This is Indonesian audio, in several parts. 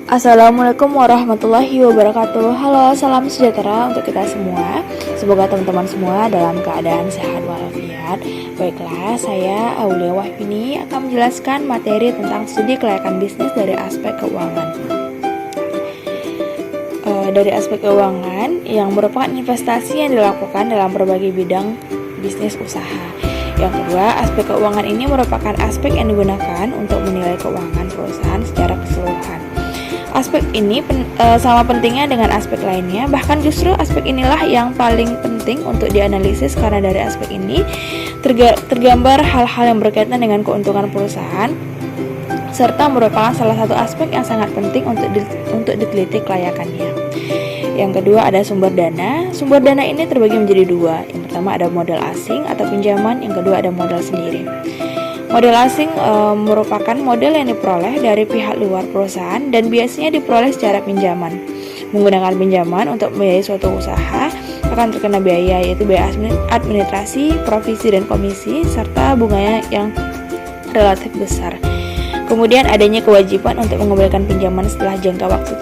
Assalamualaikum warahmatullahi wabarakatuh. Halo, salam sejahtera untuk kita semua. Semoga teman-teman semua dalam keadaan sehat walafiat. Baiklah, saya Aulia Wahbini akan menjelaskan materi tentang studi kelayakan bisnis dari aspek keuangan. Dari aspek keuangan yang merupakan investasi yang dilakukan dalam berbagai bidang bisnis usaha. Yang kedua, aspek keuangan ini merupakan aspek yang digunakan untuk menilai keuangan perusahaan secara keseluruhan. Aspek ini sama pentingnya dengan aspek lainnya, bahkan justru aspek inilah yang paling penting untuk dianalisis karena dari aspek ini tergambar hal-hal yang berkaitan dengan keuntungan perusahaan serta merupakan salah satu aspek yang sangat penting untuk diteliti kelayakannya. Yang kedua ada sumber dana. Sumber dana ini terbagi menjadi dua. Yang pertama ada modal asing atau pinjaman, yang kedua ada modal sendiri. Modal asing merupakan modal yang diperoleh dari pihak luar perusahaan dan biasanya diperoleh secara pinjaman. Menggunakan pinjaman untuk membiayai suatu usaha akan terkena biaya, yaitu biaya administrasi, provisi dan komisi, serta bunganya yang relatif besar. Kemudian adanya kewajiban untuk mengembalikan pinjaman setelah jangka waktu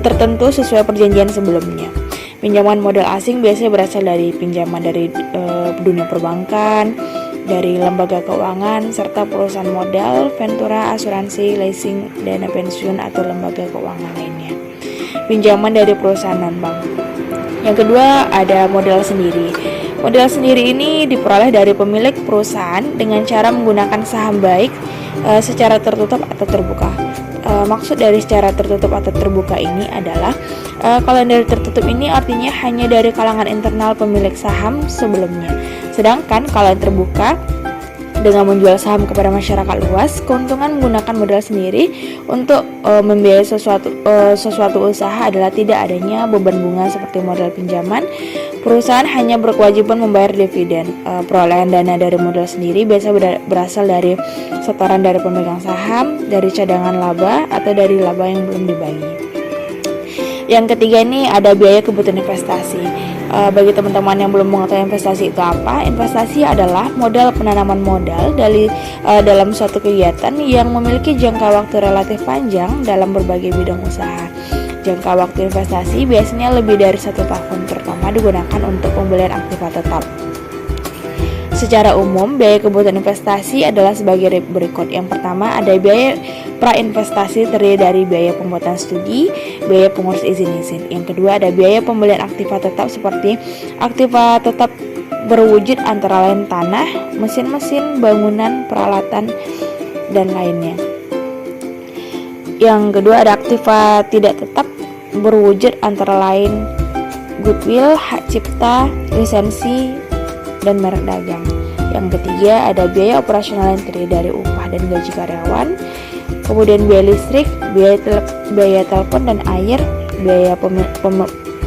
tertentu sesuai perjanjian sebelumnya. Pinjaman modal asing biasanya berasal dari pinjaman dari dunia perbankan, dari lembaga keuangan, serta perusahaan modal, ventura, asuransi, leasing, dana pensiun, atau lembaga keuangan lainnya. Pinjaman dari perusahaan non-bank. Yang kedua ada modal sendiri. Modal sendiri ini diperoleh dari pemilik perusahaan dengan cara menggunakan saham baik secara tertutup atau terbuka. Maksud dari secara tertutup atau terbuka ini adalah kalau dari tertutup ini artinya hanya dari kalangan internal pemilik saham sebelumnya. Sedangkan kalau yang terbuka dengan menjual saham kepada masyarakat luas, keuntungan menggunakan modal sendiri untuk membiayai sesuatu usaha adalah tidak adanya beban bunga seperti modal pinjaman. Perusahaan hanya berkewajiban membayar dividen. Perolehan dana dari modal sendiri biasa berasal dari setoran dari pemegang saham, dari cadangan laba, atau dari laba yang belum dibagi. Yang ketiga ini ada biaya kebutuhan investasi. Bagi teman-teman yang belum mengetahui investasi itu apa, investasi adalah modal penanaman modal dalam suatu kegiatan yang memiliki jangka waktu relatif panjang dalam berbagai bidang usaha. Jangka waktu investasi biasanya lebih dari 1 tahun, terutama digunakan untuk pembelian aktiva tetap. Secara umum, biaya kebutuhan investasi adalah sebagai berikut. Yang pertama ada biaya pra-investasi terdiri dari biaya pembuatan studi, biaya pengurus izin. Yang kedua ada biaya pembelian aktiva tetap seperti aktiva tetap berwujud antara lain tanah, mesin-mesin, bangunan, peralatan, dan lainnya. Yang kedua ada aktiva tidak tetap berwujud antara lain goodwill, hak cipta, lisensi, dan merek dagang. Yang ketiga ada biaya operasional yang terdiri dari upah dan gaji karyawan, kemudian biaya listrik, biaya telepon dan air, biaya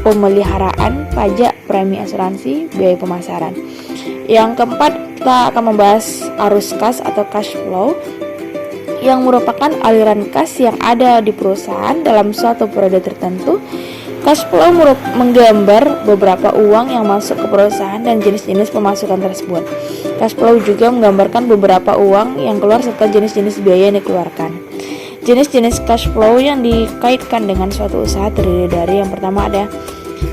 pemeliharaan, pajak, premi asuransi, biaya pemasaran. Yang keempat kita akan membahas arus kas atau cash flow, yang merupakan aliran kas yang ada di perusahaan dalam suatu periode tertentu. Cash flow menggambar beberapa uang yang masuk ke perusahaan dan jenis-jenis pemasukan tersebut. Cash flow juga menggambarkan beberapa uang yang keluar serta jenis-jenis biaya yang dikeluarkan. Jenis-jenis cash flow yang dikaitkan dengan suatu usaha terdiri dari yang pertama ada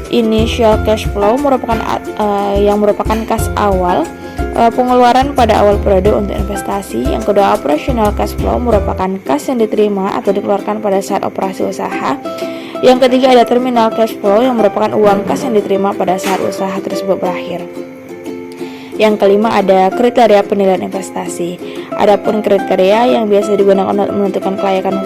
initial cash flow yang merupakan kas awal, pengeluaran pada awal periode untuk investasi. Yang kedua operational cash flow merupakan kas yang diterima atau dikeluarkan pada saat operasi usaha. Yang ketiga ada terminal cash flow yang merupakan uang kas yang diterima pada saat usaha tersebut berakhir. Yang kelima ada kriteria penilaian investasi. Adapun kriteria yang biasa digunakan untuk menentukan kelayakan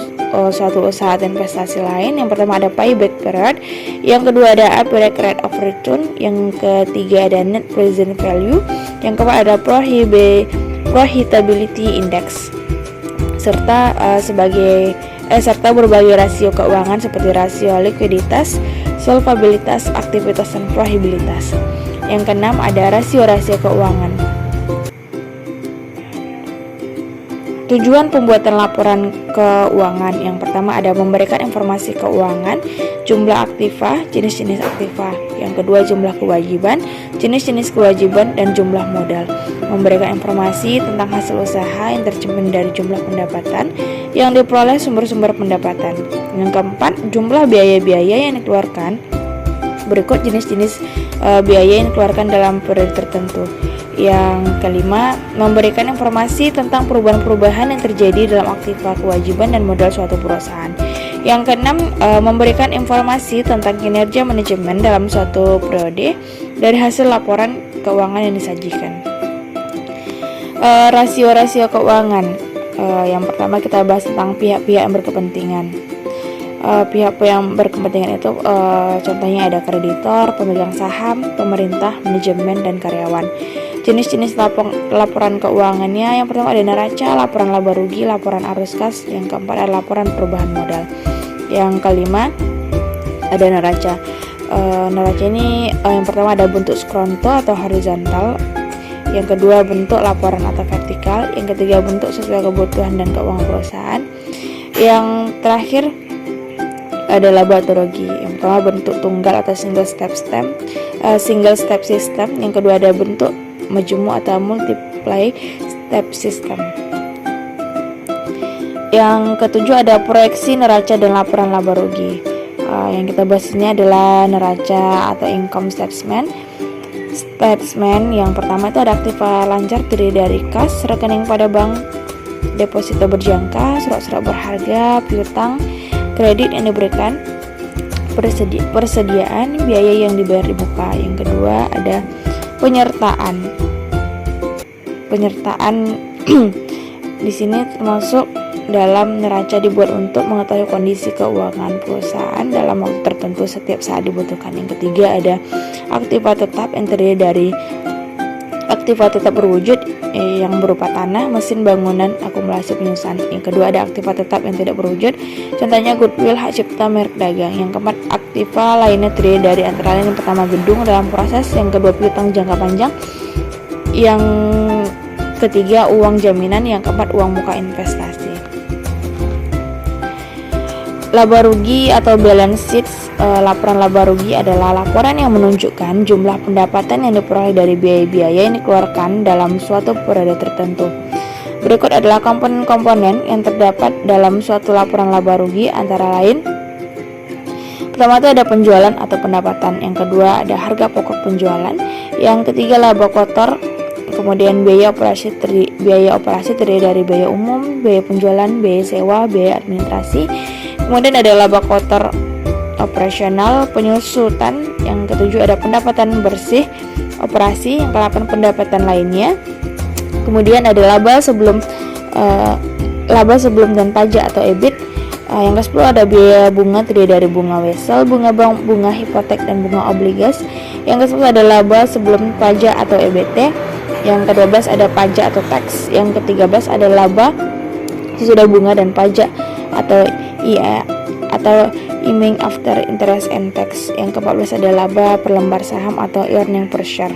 suatu usaha atau investasi lain. Yang pertama ada payback period, yang kedua ada average rate of return, yang ketiga ada net present value, yang keempat ada profitability index, serta berbagai rasio keuangan seperti rasio likuiditas, solvabilitas, aktivitas, dan prohibabilitas. Yang keenam ada rasio-rasio keuangan. Tujuan pembuatan laporan keuangan yang pertama ada memberikan informasi keuangan, jumlah aktiva, jenis-jenis aktiva. Yang kedua jumlah kewajiban, jenis-jenis kewajiban, dan jumlah modal. Memberikan informasi tentang hasil usaha yang tercermin dari jumlah pendapatan yang diperoleh sumber-sumber pendapatan. Yang keempat jumlah biaya-biaya yang dikeluarkan. Berikut jenis-jenis biaya yang dikeluarkan dalam periode tertentu. Yang kelima, memberikan informasi tentang perubahan-perubahan yang terjadi dalam aktiva, kewajiban, dan modal suatu perusahaan. Yang keenam, memberikan informasi tentang kinerja manajemen dalam suatu periode dari hasil laporan keuangan yang disajikan. Rasio-rasio keuangan. Yang pertama kita bahas tentang pihak-pihak yang berkepentingan. Pihak yang berkepentingan itu contohnya ada kreditor, pemegang saham, pemerintah, manajemen, dan karyawan. Jenis-jenis laporan keuangannya, yang pertama ada neraca, laporan laba rugi, laporan arus kas. Yang keempat ada laporan perubahan modal. Yang kelima ada neraca. Neraca ini yang pertama ada bentuk skronto atau horizontal. Yang kedua bentuk laporan atau vertikal. Yang ketiga bentuk sesuai kebutuhan dan keuangan perusahaan. Yang terakhir ada laba atau rugi. Yang pertama bentuk tunggal atau single step system. Yang kedua ada bentuk majemuk atau multiply step system. Yang ketujuh ada proyeksi neraca dan laporan laba rugi. Yang kita bahas ini adalah neraca atau income statement. Yang pertama itu ada aktiva lancar terdiri dari kas, rekening pada bank, deposito berjangka, surat-surat berharga, piutang, kredit yang diberikan, persediaan, biaya yang dibayar di muka. Yang kedua ada penyertaan di sini termasuk dalam neraca dibuat untuk mengetahui kondisi keuangan perusahaan dalam waktu tertentu setiap saat dibutuhkan. Yang ketiga ada aktiva tetap yang terdiri dari aktiva tetap berwujud yang berupa tanah, mesin bangunan, akumulasi penyusun. Yang kedua ada aktiva tetap yang tidak berwujud, contohnya goodwill, hak cipta, merek dagang. Yang keempat aktiva lainnya terdiri dari antara lain yang pertama gedung dalam proses, yang kedua piutang jangka panjang, yang ketiga uang jaminan, yang keempat uang muka investasi. Laba rugi atau balance sheet. Laporan laba rugi adalah laporan yang menunjukkan jumlah pendapatan yang diperoleh dari biaya-biaya yang dikeluarkan dalam suatu periode tertentu. Berikut adalah komponen-komponen yang terdapat dalam suatu laporan laba rugi, antara lain pertama itu ada penjualan atau pendapatan, yang kedua ada harga pokok penjualan, yang ketiga laba kotor, kemudian biaya operasi terdiri dari biaya umum, biaya penjualan, biaya sewa, biaya administrasi. Kemudian ada laba kotor operasional, penyusutan. Yang ketujuh ada pendapatan bersih operasi. Yang ke-8 pendapatan lainnya. Kemudian ada laba sebelum dan pajak atau EBIT. Yang ke-10 ada biaya bunga terdiri dari bunga wesel, bunga bank, bunga hipotek, dan bunga obligas. Yang ke-11 ada laba sebelum pajak atau EBT. Yang ke-12 ada pajak atau tax. Yang ke-13 ada laba sesudah bunga dan pajak atau IA atau earning after interest and tax. Yang ke-14 ada laba per lembar saham atau earning per share.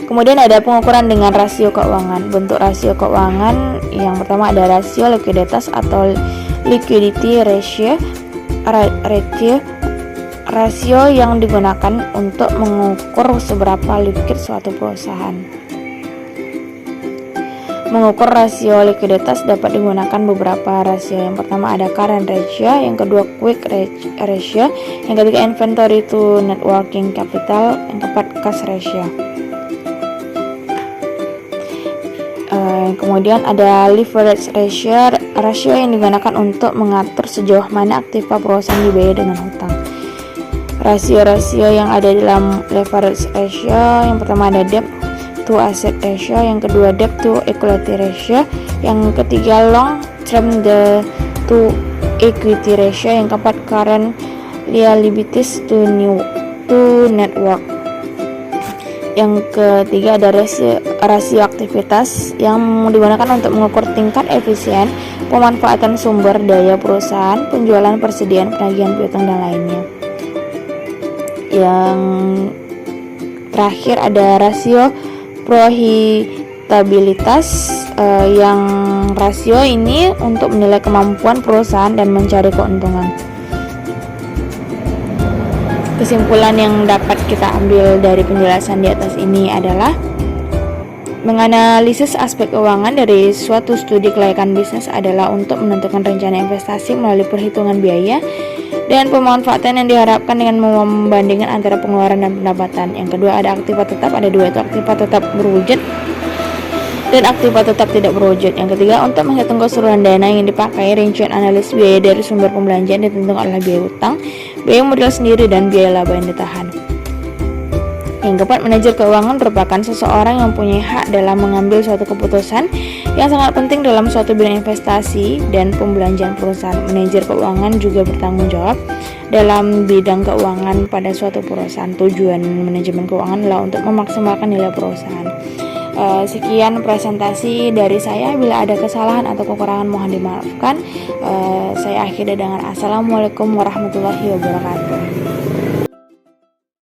Kemudian ada pengukuran dengan rasio keuangan. Bentuk rasio keuangan yang pertama ada rasio likuiditas atau liquidity ratio. Rasio yang digunakan untuk mengukur seberapa liquid suatu perusahaan. Mengukur rasio likuiditas dapat digunakan beberapa rasio. Yang pertama ada current ratio, yang kedua quick ratio, yang ketiga inventory to net working capital, yang keempat cash ratio. Kemudian ada leverage ratio, rasio yang digunakan untuk mengatur sejauh mana aktiva perusahaan dibayar dengan hutang. Rasio-rasio yang ada dalam leverage ratio, yang pertama ada debt to asset ratio, yang kedua debt to equity ratio, yang ketiga long term to equity ratio, yang keempat current liabilities to net worth. Yang ketiga ada rasio aktivitas yang digunakan untuk mengukur tingkat efisien pemanfaatan sumber daya perusahaan, penjualan, persediaan, penagihan piutang, dan lainnya. Yang terakhir ada rasio akuntabilitas yang rasio ini untuk menilai kemampuan perusahaan dan mencari keuntungan. Kesimpulan yang dapat kita ambil dari penjelasan di atas ini adalah menganalisis aspek keuangan dari suatu studi kelayakan bisnis adalah untuk menentukan rencana investasi melalui perhitungan biaya dan pemanfaatan yang diharapkan dengan membandingkan antara pengeluaran dan pendapatan. Yang kedua, ada aktiva tetap, ada dua, itu aktiva tetap berwujud dan aktiva tetap tidak berwujud. Yang ketiga, untuk menghitung keseluruhan dana yang dipakai, rincian analis biaya dari sumber pembelanjaan ditentukan oleh biaya utang, biaya modal sendiri, dan biaya laba yang ditahan. Yang keempat, manajer keuangan merupakan seseorang yang punya hak dalam mengambil suatu keputusan yang sangat penting dalam suatu bidang investasi dan pembelanjaan perusahaan. Manajer keuangan juga bertanggung jawab dalam bidang keuangan pada suatu perusahaan. Tujuan manajemen keuangan adalah untuk memaksimalkan nilai perusahaan. Sekian presentasi dari saya. Bila ada kesalahan atau kekurangan mohon dimaafkan. Saya akhiri dengan Assalamualaikum warahmatullahi wabarakatuh.